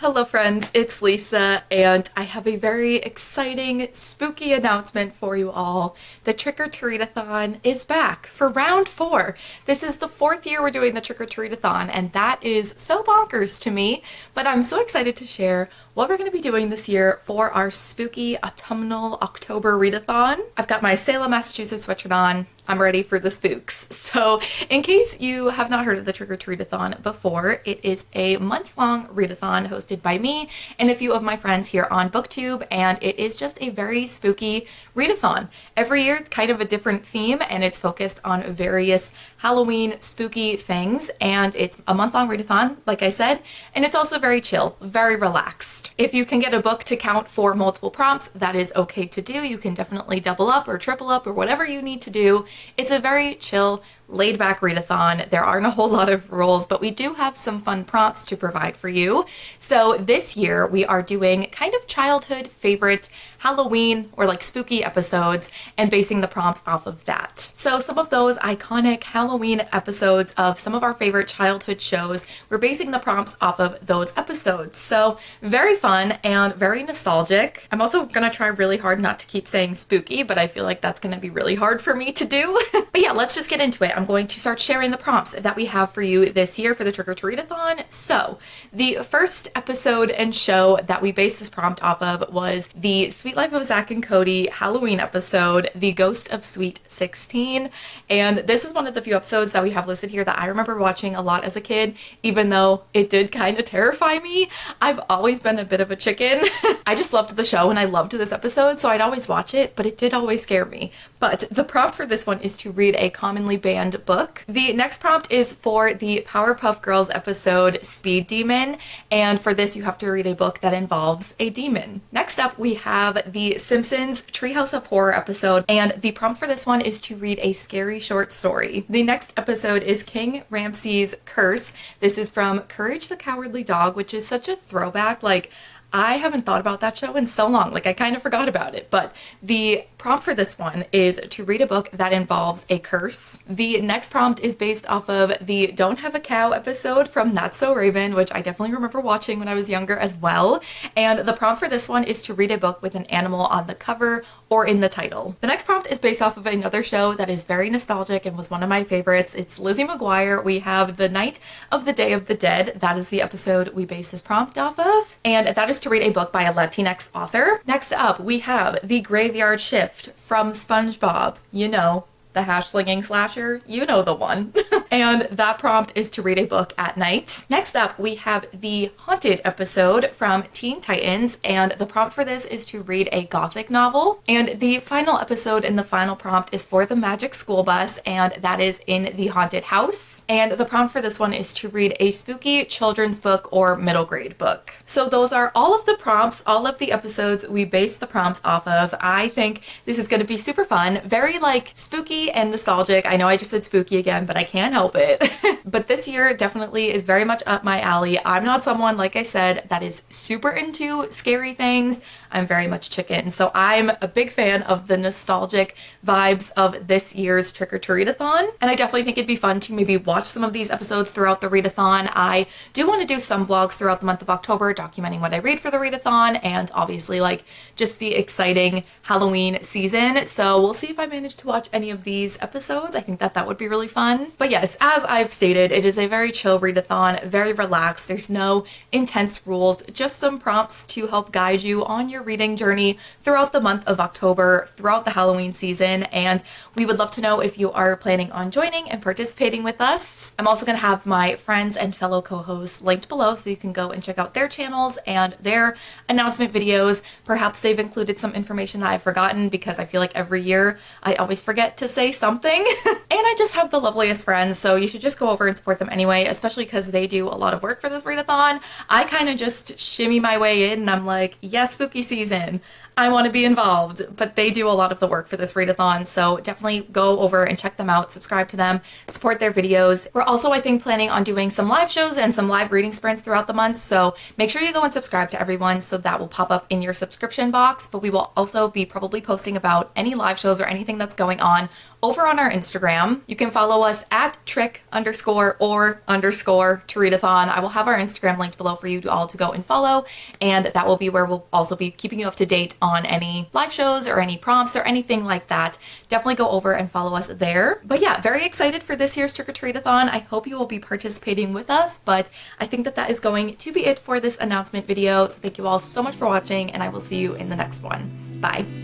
Hello friends, it's Lisa, and I have a very exciting, spooky announcement for you all. The Trick-or-Treat-a-thon is back for round 4. This is the 4th year we're doing the Trick-or-Treat-a-thon, and that is so bonkers to me, but I'm so excited to share what we're going to be doing this year for our spooky autumnal October readathon. I've got my Salem, Massachusetts sweatshirt on. I'm ready for the spooks. So in case you have not heard of the Trick-or-Treat-a-thon before, it is a month-long readathon hosted by me and a few of my friends here on BookTube, and it is just a very spooky readathon. Every year it's kind of a different theme, and it's focused on various Halloween spooky things, and it's a month-long readathon, like I said, and it's also very chill, very relaxed. If you can get a book to count for multiple prompts, that is okay to do. You can definitely double up or triple up or whatever you need to do. It's a very chill, laid-back readathon. There aren't a whole lot of rules, but we do have some fun prompts to provide for you. So this year we are doing kind of childhood favorite Halloween or like spooky episodes and basing the prompts off of that. So some of those iconic Halloween episodes of some of our favorite childhood shows, we're basing the prompts off of those episodes. So very fun and very nostalgic. I'm also gonna try really hard not to keep saying spooky, but I feel like that's gonna be really hard for me to do. But yeah, let's just get into it. I'm going to start sharing the prompts that we have for you this year for the Trick-or-Treat-a-thon. So the first episode and show that we based this prompt off of was the Sweet Life of Zach and Cody Halloween episode, The Ghost of Sweet 16. And this is one of the few episodes that we have listed here that I remember watching a lot as a kid, even though it did kind of terrify me. I've always been a bit of a chicken. I just loved the show and I loved this episode, so I'd always watch it, but it did always scare me. But the prompt for this one is to read a commonly banned book. The next prompt is for the Powerpuff Girls episode Speed Demon, and for this you have to read a book that involves a demon. Next up we have the Simpsons Treehouse of Horror episode, and the prompt for this one is to read a scary short story. The next episode is King Ramses' Curse. This is from Courage the Cowardly Dog, which is such a throwback. Like, I haven't thought about that show in so long, like I kind of forgot about it, but the prompt for this one is to read a book that involves a curse. The next prompt is based off of the Don't Have a Cow episode from That's So Raven, which I definitely remember watching when I was younger as well, and the prompt for this one is to read a book with an animal on the cover or in the title. The next prompt is based off of another show that is very nostalgic and was one of my favorites. It's Lizzie McGuire. We have The Night of the Day of the Dead. That is the episode we base this prompt off of, and that is to read a book by a Latinx author. Next up, we have The Graveyard Shift from SpongeBob. You know, the hash-slinging slasher, you know the one. And that prompt is to read a book at night. Next up, we have the Haunted episode from Teen Titans, and the prompt for this is to read a gothic novel. And the final episode and the final prompt is for the Magic School Bus, and that is in the Haunted House. And the prompt for this one is to read a spooky children's book or middle grade book. So those are all of the prompts, all of the episodes we base the prompts off of. I think this is going to be super fun, very like spooky and nostalgic. I know I just said spooky again, but I can't help it. But this year definitely is very much up my alley. I'm not someone, like I said, that is super into scary things. I'm very much chicken. So I'm a big fan of the nostalgic vibes of this year's Trick-or-Treat-a-thon. And I definitely think it'd be fun to maybe watch some of these episodes throughout the readathon. I do want to do some vlogs throughout the month of October documenting what I read for the readathon and obviously like just the exciting Halloween season. So we'll see if I manage to watch any of these episodes. I think that that would be really fun. But yes, as I've stated, it is a very chill readathon, very relaxed. There's no intense rules, just some prompts to help guide you on your reading journey throughout the month of October, throughout the Halloween season, and we would love to know if you are planning on joining and participating with us. I'm also going to have my friends and fellow co-hosts linked below so you can go and check out their channels and their announcement videos. Perhaps they've included some information that I've forgotten because I feel like every year I always forget to say something. And I just have the loveliest friends, so you should just go over and support them anyway, especially because they do a lot of work for this readathon. I kind of just shimmy my way in and I'm like, yes, spooky season. I want to be involved, but they do a lot of the work for this readathon, so definitely go over and check them out, subscribe to them, support their videos. We're also, I think, planning on doing some live shows and some live reading sprints throughout the month, so make sure you go and subscribe to everyone so that will pop up in your subscription box, but we will also be probably posting about any live shows or anything that's going on over on our Instagram. You can follow us at trick_or_Readathon. I will have our Instagram linked below for you all to go and follow, and that will be where we'll also be keeping you up to date on any live shows or any prompts or anything like that. Definitely go over and follow us there. But yeah, very excited for this year's Trick or Treat-a-thon. I hope you will be participating with us, but I think that is going to be it for this announcement video. So thank you all so much for watching, and I will see you in the next one. Bye.